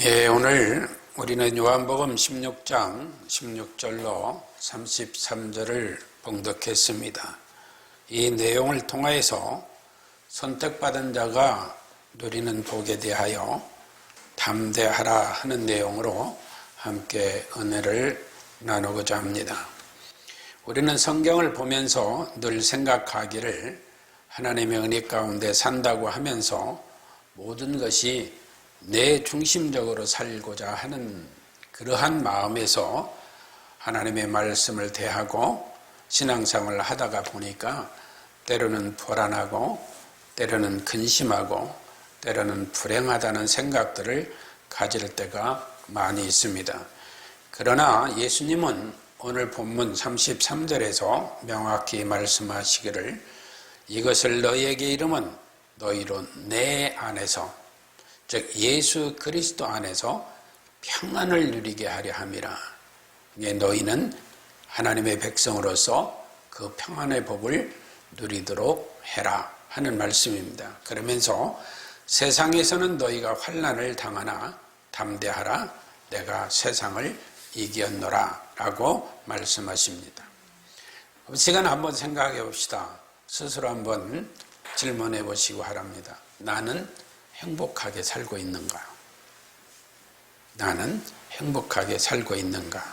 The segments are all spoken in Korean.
오늘 우리는 요한복음 16장 16절로 33절을 봉독했습니다. 이 내용을 통하여서 선택받은 자가 누리는 복에 대하여 담대하라 하는 내용으로 함께 은혜를 나누고자 합니다. 우리는 성경을 보면서 늘 생각하기를 하나님의 은혜 가운데 산다고 하면서 모든 것이 내 중심적으로 살고자 하는 그러한 마음에서 하나님의 말씀을 대하고 신앙생활을 하다가 보니까 때로는 불안하고 때로는 근심하고 때로는 불행하다는 생각들을 가질 때가 많이 있습니다. 그러나 예수님은 오늘 본문 33절에서 명확히 말씀하시기를 이것을 너희에게 이름은 너희로 내 안에서 즉 예수 그리스도 안에서 평안을 누리게 하려 함이라. 너희는 하나님의 백성으로서 그 평안의 법을 누리도록 해라 하는 말씀입니다. 그러면서 세상에서는 너희가 환난을 당하나 담대하라 내가 세상을 이겼노라 라고 말씀하십니다. 시간 한번 생각해 봅시다. 스스로 한번 질문해 보시고 하랍니다. 나는 행복하게 살고 있는가? 나는 행복하게 살고 있는가?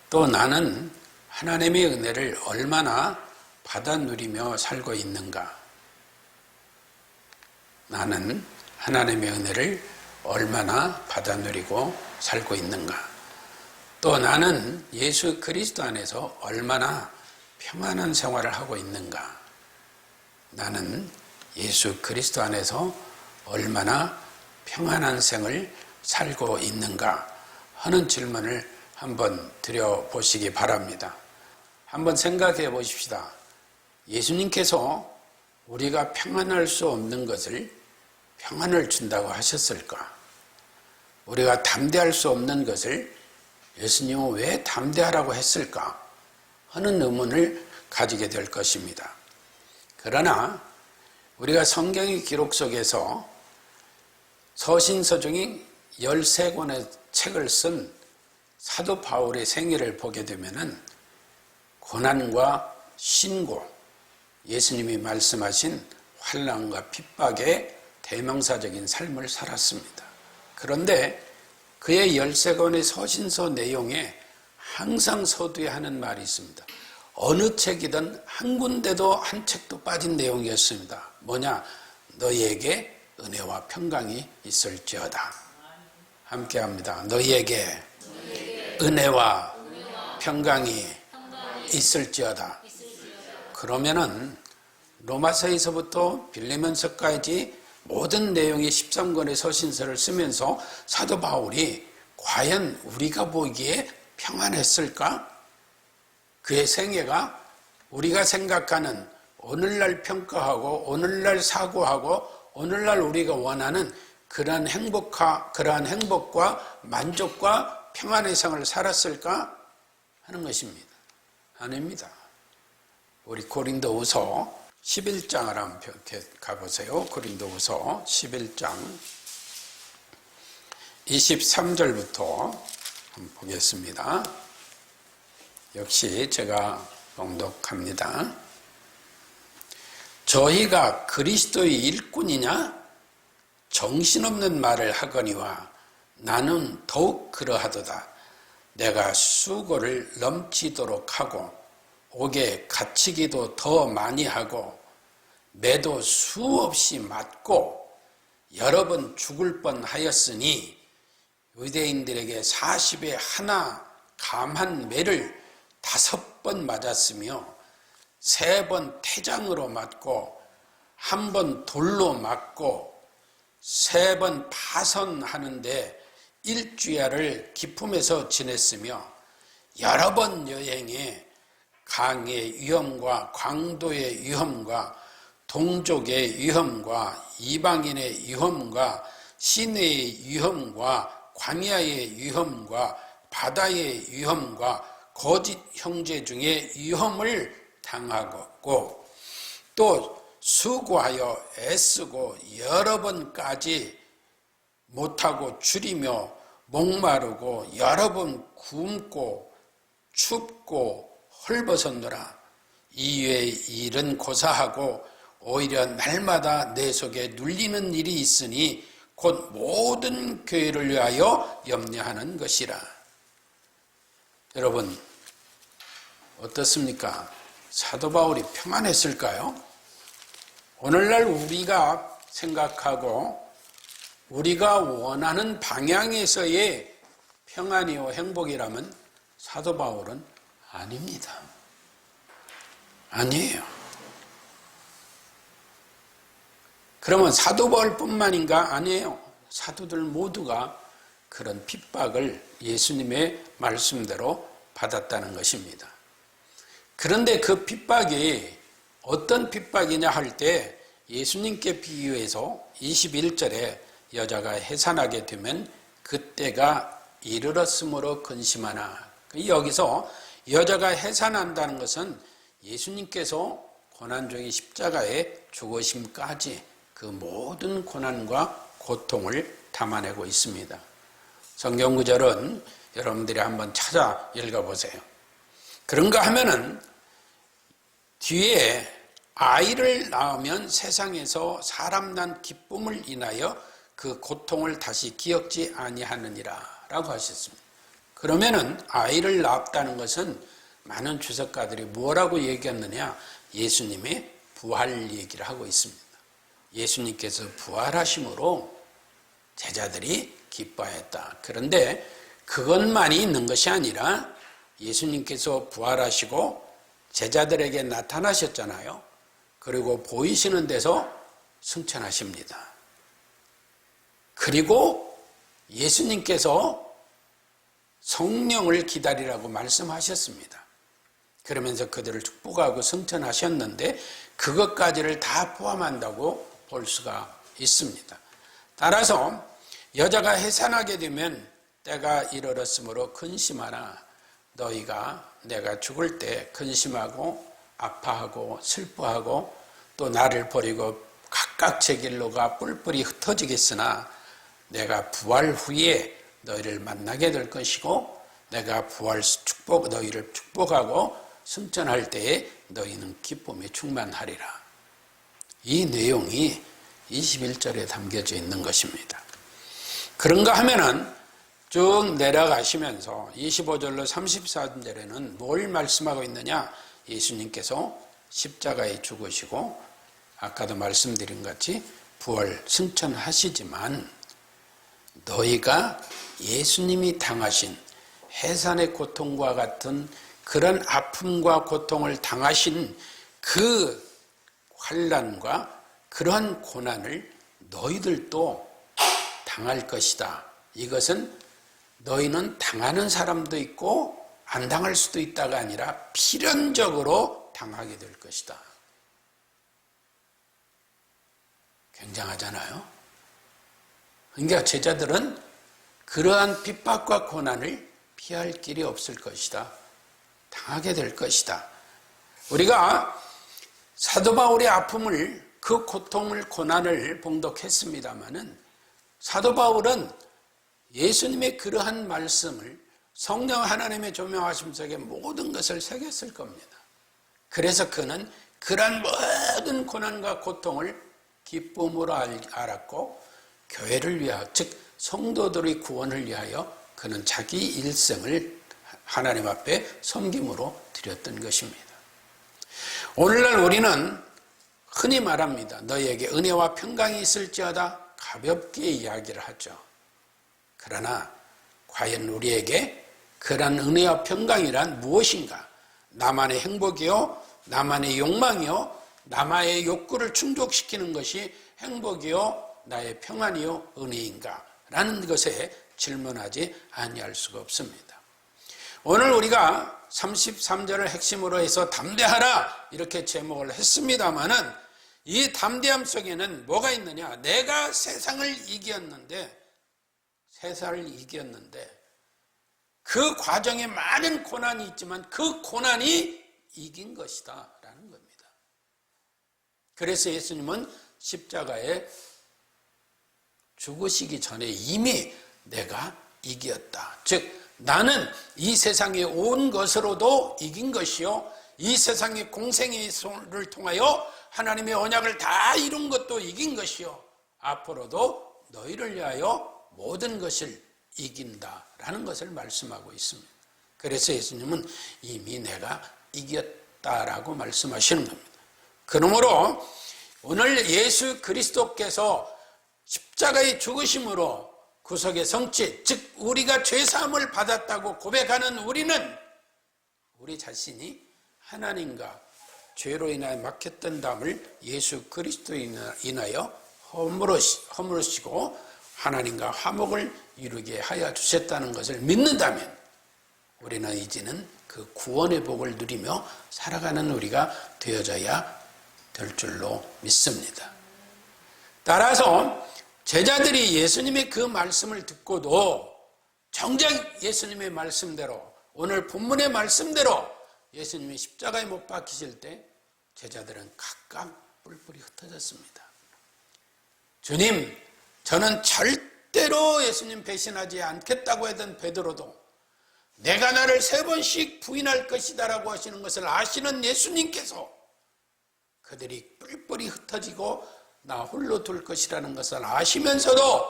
또 나는 하나님의 은혜를 얼마나 받아 누리며 살고 있는가? 나는 하나님의 은혜를 얼마나 받아 누리고 살고 있는가? 또 나는 예수 그리스도 안에서 얼마나 평안한 생활을 하고 있는가? 나는 예수 그리스도 안에서 얼마나 평안한 생을 살고 있는가 하는 질문을 한번 드려보시기 바랍니다. 한번 생각해 보십시다. 예수님께서 우리가 평안할 수 없는 것을 평안을 준다고 하셨을까? 우리가 담대할 수 없는 것을 예수님은 왜 담대하라고 했을까? 하는 의문을 가지게 될 것입니다. 그러나 우리가 성경의 기록 속에서 서신서 중에 13권의 책을 쓴 사도 바울의 생애를 보게 되면은 고난과 신고, 예수님이 말씀하신 환난과 핍박의 대명사적인 삶을 살았습니다. 그런데 그의 13권의 서신서 내용에 항상 서두에 하는 말이 있습니다. 어느 책이든 한 군데도 한 책도 빠진 내용이었습니다. 뭐냐? 너희에게 은혜와 평강이 있을지어다. 함께합니다. 너희에게 은혜와 평강이 있을지어다. 그러면은 로마서에서부터 빌레몬서까지 모든 내용의 13권의 서신서를 쓰면서 사도 바울이 과연 우리가 보기에 평안했을까? 그의 생애가 우리가 생각하는 오늘날 평가하고 오늘날 사고하고 오늘날 우리가 원하는 그러한 행복과 만족과 평안의 생을 살았을까 하는 것입니다. 아닙니다. 우리 고린도후서 11장을 한번 가보세요. 고린도후서 11장 23절부터 한번 보겠습니다. 역시 제가 봉독합니다. 저희가 그리스도의 일꾼이냐? 정신없는 말을 하거니와 나는 더욱 그러하도다. 내가 수고를 넘치도록 하고 옥에 갇히기도 더 많이 하고 매도 수없이 맞고 여러 번 죽을 뻔하였으니 유대인들에게 40에 하나 감한 매를 5번 맞았으며 3번 태장으로 맞고 1번 돌로 맞고 3번 파선하는데 일주야를 기품에서 지냈으며 여러 번 여행에 강의 위험과 광도의 위험과 동족의 위험과 이방인의 위험과 시내의 위험과 광야의 위험과 바다의 위험과 거짓 형제 중에 위험을 당하고 또 수고하여 애쓰고 여러 번까지 못하고 줄이며 목마르고 여러 번 굶고 춥고 헐벗었노라. 이외의 일은 고사하고 오히려 날마다 내 속에 눌리는 일이 있으니 곧 모든 교회를 위하여 염려하는 것이라. 여러분 어떻습니까? 사도 바울이 평안했을까요? 오늘날 우리가 생각하고 우리가 원하는 방향에서의 평안이요 행복이라면 사도 바울은 아닙니다. 아니에요. 그러면 사도 바울뿐만인가? 아니에요. 사도들 모두가 그런 핍박을 예수님의 말씀대로 받았다는 것입니다. 그런데 그 핍박이 어떤 핍박이냐 할 때 예수님께 비유해서 21절에 여자가 해산하게 되면 그때가 이르렀으므로 근심하나. 여기서 여자가 해산한다는 것은 예수님께서 고난중의 십자가에 죽으심까지 그 모든 고난과 고통을 담아내고 있습니다. 성경 구절은 여러분들이 한번 찾아 읽어보세요. 그런가 하면은 뒤에 아이를 낳으면 세상에서 사람 난 기쁨을 인하여 그 고통을 다시 기억지 아니하느니라 라고 하셨습니다. 그러면은 아이를 낳았다는 것은 많은 주석가들이 뭐라고 얘기했느냐? 예수님의 부활 얘기를 하고 있습니다. 예수님께서 부활하심으로 제자들이 기뻐했다. 그런데 그것만이 있는 것이 아니라 예수님께서 부활하시고 제자들에게 나타나셨잖아요. 그리고 보이시는 데서 승천하십니다. 그리고 예수님께서 성령을 기다리라고 말씀하셨습니다. 그러면서 그들을 축복하고 승천하셨는데 그것까지를 다 포함한다고 볼 수가 있습니다. 따라서 여자가 해산하게 되면 때가 이르렀으므로 근심하나. 너희가 내가 죽을 때 근심하고 아파하고 슬퍼하고 또 나를 버리고 각각 제 길로 가 뿔뿔이 흩어지겠으나 내가 부활 후에 너희를 만나게 될 것이고 내가 너희를 축복하고 승천할 때에 너희는 기쁨에 충만하리라. 이 내용이 21절에 담겨져 있는 것입니다. 그런가 하면은 쭉 내려가시면서 25절로 34절에는 뭘 말씀하고 있느냐? 예수님께서 십자가에 죽으시고 아까도 말씀드린 같이 부활 승천하시지만 너희가 예수님이 당하신 해산의 고통과 같은 그런 아픔과 고통을 당하신 그 환난과 그러한 고난을 너희들도 당할 것이다. 이것은 너희는 당하는 사람도 있고 안 당할 수도 있다가 아니라 필연적으로 당하게 될 것이다. 굉장하잖아요. 그러니까 제자들은 그러한 핍박과 고난을 피할 길이 없을 것이다. 당하게 될 것이다. 우리가 사도 바울의 아픔을 그 고통을 고난을 봉독했습니다마는 사도 바울은 예수님의 그러한 말씀을 성령 하나님의 조명하심 속에 모든 것을 새겼을 겁니다. 그래서 그는 그러한 모든 고난과 고통을 기쁨으로 알았고 교회를 위하여 즉 성도들의 구원을 위하여 그는 자기 일생을 하나님 앞에 섬김으로 드렸던 것입니다. 오늘날 우리는 흔히 말합니다. 너희에게 은혜와 평강이 있을지어다 가볍게 이야기를 하죠. 그러나 과연 우리에게 그런 은혜와 평강이란 무엇인가? 나만의 행복이요? 나만의 욕망이요? 나만의 욕구를 충족시키는 것이 행복이요? 나의 평안이요? 은혜인가? 라는 것에 질문하지 아니할 수가 없습니다. 오늘 우리가 33절을 핵심으로 해서 담대하라 이렇게 제목을 했습니다마는 이 담대함 속에는 뭐가 있느냐? 내가 세상을 이겼는데 그 과정에 많은 고난이 있지만 그 고난이 이긴 것이다 라는 겁니다. 그래서 예수님은 십자가에 죽으시기 전에 이미 내가 이겼다. 즉 나는 이 세상에 온 것으로도 이긴 것이요, 이 세상의 공생애를 통하여 하나님의 언약을 다 이룬 것도 이긴 것이요, 앞으로도 너희를 위하여 모든 것을 이긴다라는 것을 말씀하고 있습니다. 그래서 예수님은 이미 내가 이겼다라고 말씀하시는 겁니다. 그러므로 오늘 예수 그리스도께서 십자가의 죽으심으로 구속의 성취, 즉 우리가 죄사함을 받았다고 고백하는 우리는 우리 자신이 하나님과 죄로 인하여 막혔던 담을 예수 그리스도에 인하여 허물으시고 하나님과 화목을 이루게 하여 주셨다는 것을 믿는다면 우리는 이제는 그 구원의 복을 누리며 살아가는 우리가 되어져야 될 줄로 믿습니다. 따라서 제자들이 예수님의 그 말씀을 듣고도 정작 예수님의 말씀대로, 오늘 본문의 말씀대로 예수님이 십자가에 못 박히실 때 제자들은 각각 뿔뿔이 흩어졌습니다. 주님, 저는 절대로 예수님 배신하지 않겠다고 했던 베드로도 내가 나를 3번씩 부인할 것이다 라고 하시는 것을 아시는 예수님께서 그들이 뿔뿔이 흩어지고 나 홀로 둘 것이라는 것을 아시면서도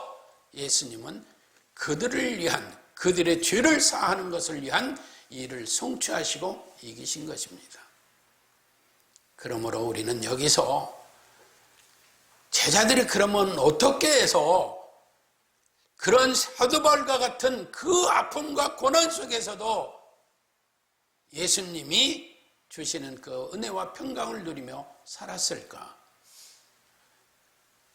예수님은 그들을 위한, 그들의 죄를 사하는 것을 위한 일을 성취하시고 이기신 것입니다. 그러므로 우리는 여기서 제자들이 그러면 어떻게 해서 그런 사도 바울과 같은 그 아픔과 고난 속에서도 예수님이 주시는 그 은혜와 평강을 누리며 살았을까?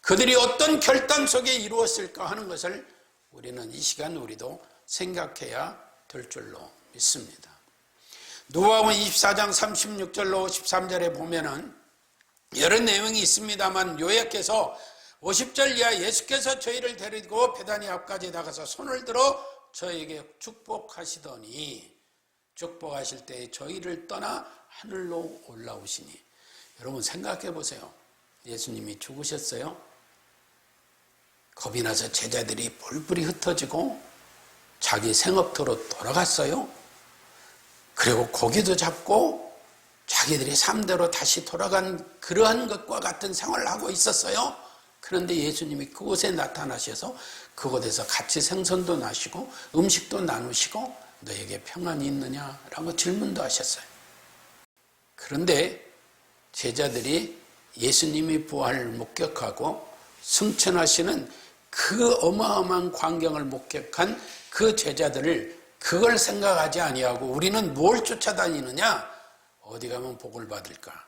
그들이 어떤 결단 속에 이루었을까 하는 것을 우리는 이 시간 우리도 생각해야 될 줄로 믿습니다. 누가복음 24장 36절로 53절에 보면은 여러 내용이 있습니다만 요약해서 50절 이하 예수께서 저희를 데리고 베다니 앞까지 나가서 손을 들어 저에게 축복하시더니 축복하실 때 저희를 떠나 하늘로 올라오시니, 여러분 생각해 보세요. 예수님이 죽으셨어요. 겁이 나서 제자들이 뿔뿔이 흩어지고 자기 생업터로 돌아갔어요. 그리고 고기도 잡고 자기들이 삶대로 다시 돌아간 그러한 것과 같은 생활을 하고 있었어요. 그런데 예수님이 그곳에 나타나셔서 그곳에서 같이 생선도 나시고 음식도 나누시고 너에게 평안이 있느냐라고 질문도 하셨어요. 그런데 제자들이 예수님이 부활을 목격하고 승천하시는 그 어마어마한 광경을 목격한 그 제자들을 그걸 생각하지 아니하고 우리는 뭘 쫓아다니느냐? 어디 가면 복을 받을까?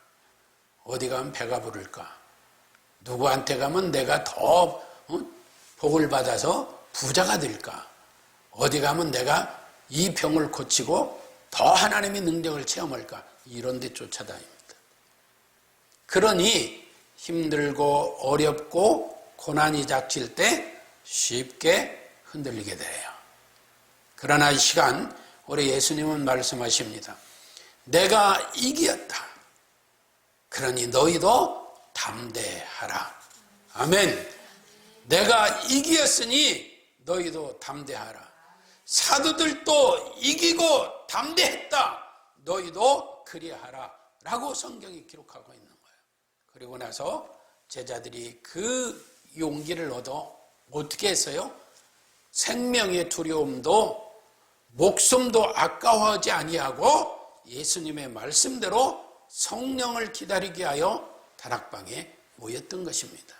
어디 가면 배가 부를까? 누구한테 가면 내가 더 복을 받아서 부자가 될까? 어디 가면 내가 이 병을 고치고 더 하나님의 능력을 체험할까? 이런 데 쫓아다닙니다. 그러니 힘들고 어렵고 고난이 닥칠 때 쉽게 흔들리게 돼요. 그러나 이 시간 우리 예수님은 말씀하십니다. 내가 이기었다. 그러니 너희도 담대하라. 아멘. 내가 이기었으니 너희도 담대하라. 사도들도 이기고 담대했다. 너희도 그리하라. 라고 성경이 기록하고 있는 거예요. 그리고 나서 제자들이 그 용기를 얻어 어떻게 했어요? 생명의 두려움도 목숨도 아까워하지 아니하고 예수님의 말씀대로 성령을 기다리게 하여 다락방에 모였던 것입니다.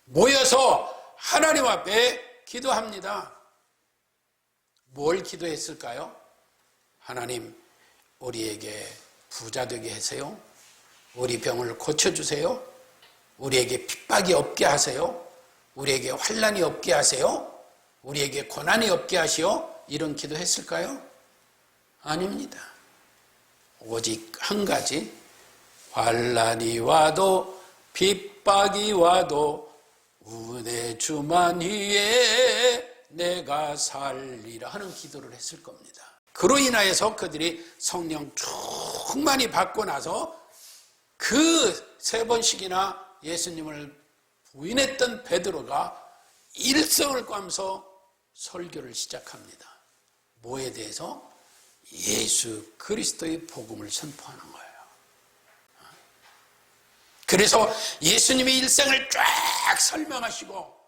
모여서 하나님 앞에 기도합니다. 뭘 기도했을까요? 하나님, 우리에게 부자 되게 하세요. 우리 병을 고쳐주세요. 우리에게 핍박이 없게 하세요. 우리에게 환난이 없게 하세요. 우리에게 고난이 없게 하시오. 이런 기도했을까요? 아닙니다. 오직 한 가지, 환난이 와도 핍박이 와도 은혜 주만 위에 내가 살리라 하는 기도를 했을 겁니다. 그로 인하여서 그들이 성령 충만히 받고 나서 그 3번씩이나 예수님을 부인했던 베드로가 일성을 꽈면서 설교를 시작합니다. 뭐에 대해서? 예수 그리스도의 복음을 선포하는 거예요. 그래서 예수님의 일생을 쫙 설명하시고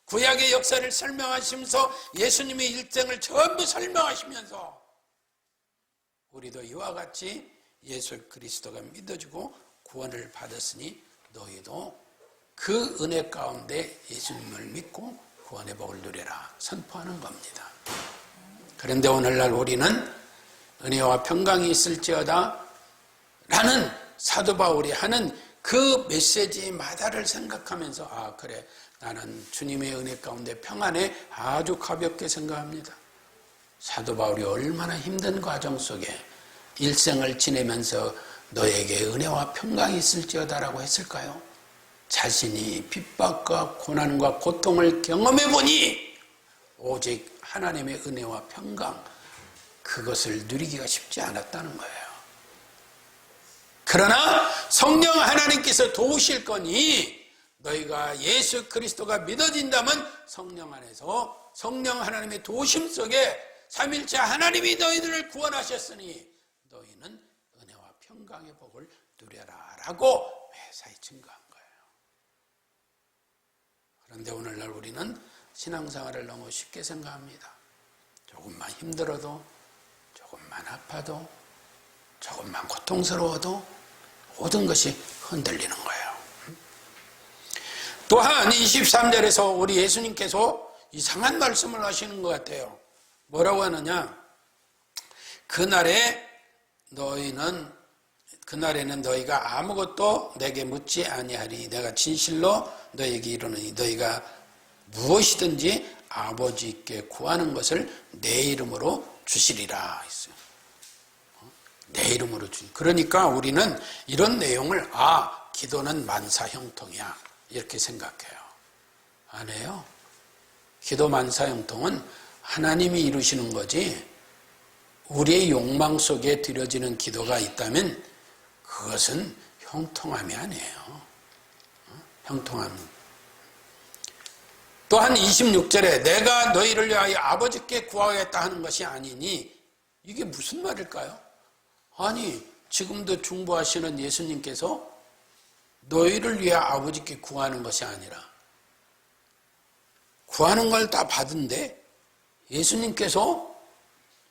구약의 역사를 설명하시면서 예수님의 일생을 전부 설명하시면서 우리도 이와 같이 예수 그리스도가 믿어지고 구원을 받았으니 너희도 그 은혜 가운데 예수님을 믿고 구원의 복을 누려라 선포하는 겁니다. 그런데 오늘날 우리는 은혜와 평강이 있을지어다 라는 사도 바울이 하는 그 메시지마다를 생각하면서 아 그래 나는 주님의 은혜 가운데 평안에 아주 가볍게 생각합니다. 사도 바울이 얼마나 힘든 과정 속에 일생을 지내면서 너에게 은혜와 평강이 있을지어다라고 했을까요? 자신이 핍박과 고난과 고통을 경험해 보니 오직 하나님의 은혜와 평강 그것을 누리기가 쉽지 않았다는 거예요. 그러나 성령 하나님께서 도우실 거니 너희가 예수 그리스도가 믿어진다면 성령 안에서 성령 하나님의 도우심 속에 삼일째 하나님이 너희들을 구원하셨으니 너희는 은혜와 평강의 복을 누려라 라고 매사에 증거한 거예요. 그런데 오늘날 우리는 신앙생활을 너무 쉽게 생각합니다. 조금만 힘들어도 조금만 아파도 조금만 고통스러워도 모든 것이 흔들리는 거예요. 또한 23절에서 우리 예수님께서 이상한 말씀을 하시는 것 같아요. 뭐라고 하느냐? 그날에는 너희가 아무것도 내게 묻지 아니하리. 내가 진실로 너희에게 이르노니 너희가 무엇이든지 아버지께 구하는 것을 내 이름으로 주시리라 했어요. 내 이름으로 주시. 그러니까 우리는 이런 내용을 기도는 만사형통이야 이렇게 생각해요. 아니에요. 기도 만사형통은 하나님이 이루시는 거지 우리의 욕망 속에 드려지는 기도가 있다면 그것은 형통함이 아니에요. 형통함. 또한 26절에 내가 너희를 위하여 아버지께 구하겠다 하는 것이 아니니 이게 무슨 말일까요? 아니 지금도 중보하시는 예수님께서 너희를 위해 아버지께 구하는 것이 아니라 구하는 걸 다 받은데 예수님께서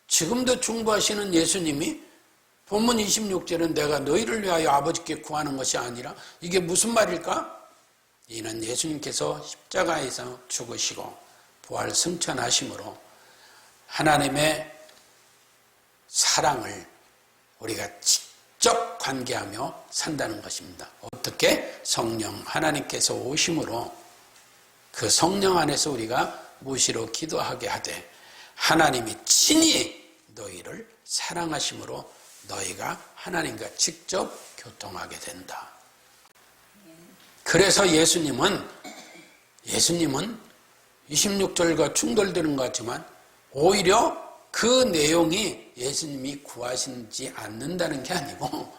지금도 중보하시는 예수님이 본문 26절은 내가 너희를 위하여 아버지께 구하는 것이 아니라 이게 무슨 말일까? 이는 예수님께서 십자가에서 죽으시고 부활 승천하심으로 하나님의 사랑을 우리가 직접 관계하며 산다는 것입니다. 어떻게? 성령 하나님께서 오심으로 그 성령 안에서 우리가 무시로 기도하게 하되 하나님이 친히 너희를 사랑하심으로 너희가 하나님과 직접 교통하게 된다. 그래서 예수님은 26절과 충돌되는 것 같지만 오히려 그 내용이 예수님이 구하시지 않는다는 게 아니고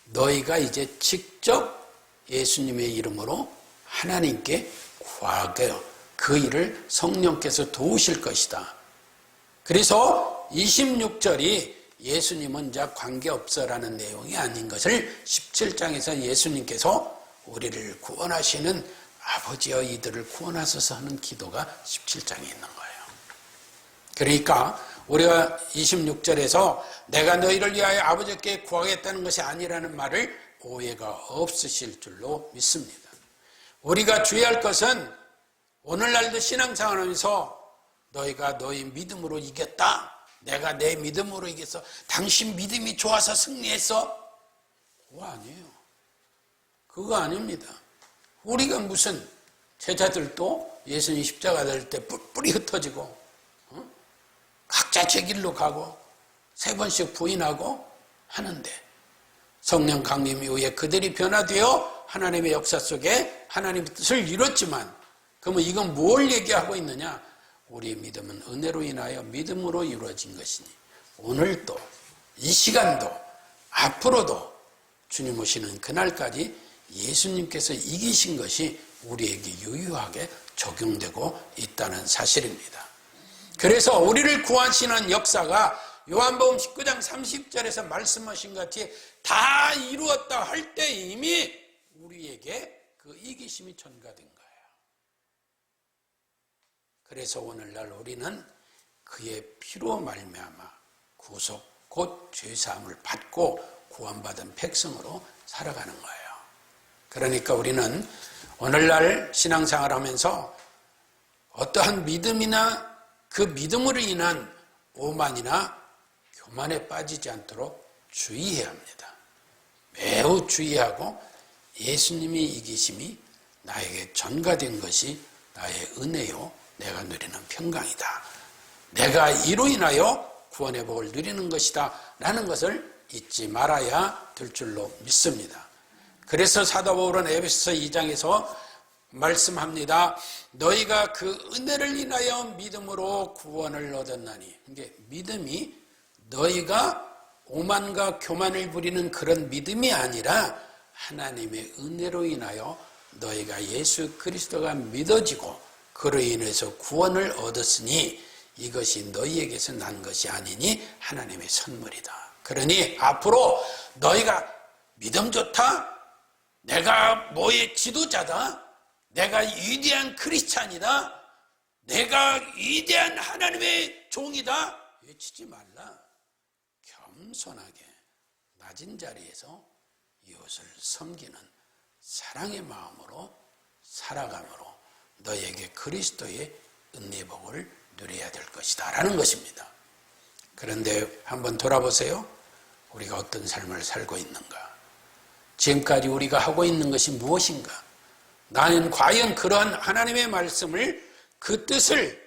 너희가 이제 직접 예수님의 이름으로 하나님께 구하게 그 일을 성령께서 도우실 것이다. 그래서 26절이 예수님은 이제 관계없어라는 내용이 아닌 것을 17장에서 예수님께서 우리를 구원하시는 아버지여 이들을 구원하소서 하는 기도가 17장에 있는 거예요. 그러니까 우리가 26절에서 내가 너희를 위하여 아버지께 구하겠다는 것이 아니라는 말을 오해가 없으실 줄로 믿습니다. 우리가 주의할 것은 오늘날도 신앙생활하면서 너희가 너희 믿음으로 이겼다. 내가 내 믿음으로 이겼어. 당신 믿음이 좋아서 승리했어. 그거 아니에요. 그거 아닙니다. 우리가 무슨 제자들도 예수님 십자가 될 때 뿔뿔이 흩어지고 각자 제 길로 가고 3번씩 부인하고 하는데 성령 강림 이후에 그들이 변화되어 하나님의 역사 속에 하나님의 뜻을 이뤘지만 그러면 이건 뭘 얘기하고 있느냐? 우리의 믿음은 은혜로 인하여 믿음으로 이루어진 것이니 오늘도 이 시간도 앞으로도 주님 오시는 그날까지 예수님께서 이기신 것이 우리에게 유효하게 적용되고 있다는 사실입니다. 그래서 우리를 구하시는 역사가 요한복음 19장 30절에서 말씀하신 것 같이 다 이루었다 할 때 이미 우리에게 그 이기심이 전가된 거예요. 그래서 오늘날 우리는 그의 피로 말미암아 구속 곧 죄사함을 받고 구원받은 백성으로 살아가는 거예요. 그러니까 우리는 오늘날 신앙생활을 하면서 어떠한 믿음이나 그 믿음으로 인한 오만이나 교만에 빠지지 않도록 주의해야 합니다. 매우 주의하고 예수님의 이기심이 나에게 전가된 것이 나의 은혜요 내가 누리는 평강이다. 내가 이로 인하여 구원의 복을 누리는 것이다 라는 것을 잊지 말아야 될 줄로 믿습니다. 그래서 사도 바울은 에베소서 2장에서 말씀합니다. 너희가 그 은혜를 인하여 믿음으로 구원을 얻었나니. 이게 믿음이 너희가 오만과 교만을 부리는 그런 믿음이 아니라 하나님의 은혜로 인하여 너희가 예수 그리스도가 믿어지고 그로 인해서 구원을 얻었으니 이것이 너희에게서 난 것이 아니니 하나님의 선물이다. 그러니 앞으로 너희가 믿음 좋다? 내가 뭐의 지도자다? 내가 위대한 크리스찬이다? 내가 위대한 하나님의 종이다? 외치지 말라. 겸손하게 낮은 자리에서 이웃을 섬기는 사랑의 마음으로 살아감으로 너에게 그리스도의 은혜의 복을 누려야 될 것이다 라는 것입니다. 그런데 한번 돌아보세요. 우리가 어떤 삶을 살고 있는가? 지금까지 우리가 하고 있는 것이 무엇인가? 나는 과연 그러한 하나님의 말씀을 그 뜻을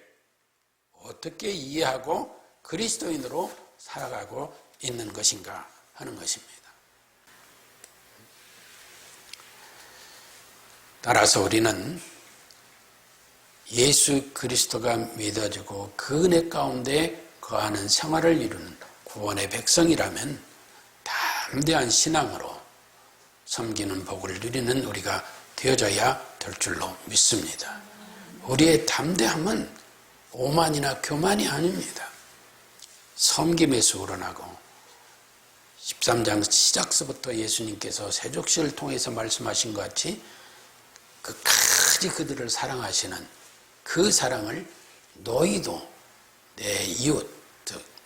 어떻게 이해하고 그리스도인으로 살아가고 있는 것인가 하는 것입니다. 따라서 우리는 예수 그리스도가 믿어지고 그 은혜 가운데 거하는 생활을 이루는 구원의 백성이라면 담대한 신앙으로 섬기는 복을 누리는 우리가 되어져야 될 줄로 믿습니다. 우리의 담대함은 오만이나 교만이 아닙니다. 섬김에서 우러나고 13장 시작서부터 예수님께서 세족시를 통해서 말씀하신 것 같이 끝까지 그들을 사랑하시는 그 사랑을 너희도 내 이웃,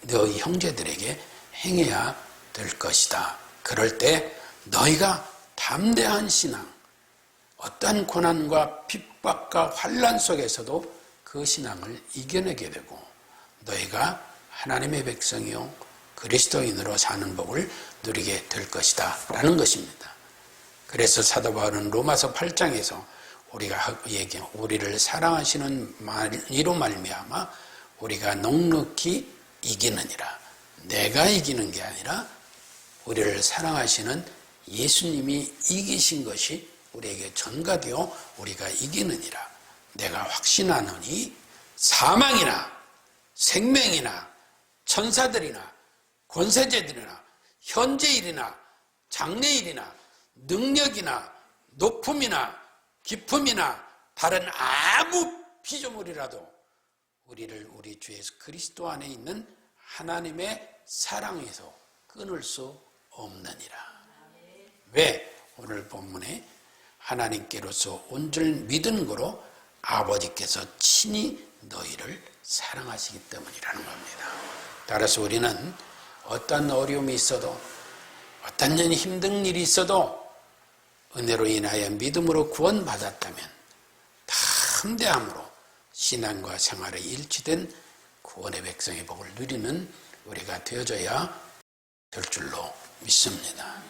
너희 형제들에게 행해야 될 것이다. 그럴 때 너희가 담대한 신앙, 어떤 고난과 핍박과 환난 속에서도 그 신앙을 이겨내게 되고 너희가 하나님의 백성이요 그리스도인으로 사는 복을 누리게 될 것이다 라는 것입니다. 그래서 사도 바울은 로마서 8장에서 우리를 사랑하시는 이로 말미암아 우리가 넉넉히 이기느니라. 내가 이기는 게 아니라 우리를 사랑하시는 예수님이 이기신 것이 우리에게 전가되어 우리가 이기느니라. 내가 확신하노니 사망이나 생명이나 천사들이나 권세제들이나 현재일이나 장래일이나 능력이나 높음이나 깊음이나 다른 아무 피조물이라도 우리를 우리 주 예수 그리스도 안에 있는 하나님의 사랑에서 끊을 수 없느니라. 왜? 오늘 본문에 하나님께로서 온줄 믿은 거로 아버지께서 친히 너희를 사랑하시기 때문이라는 겁니다. 따라서 우리는 어떤 어려움이 있어도 어떤 힘든 일이 있어도 은혜로 인하여 믿음으로 구원받았다면 담대함으로 신앙과 생활에 일치된 구원의 백성의 복을 누리는 우리가 되어져야 될 줄로 믿습니다.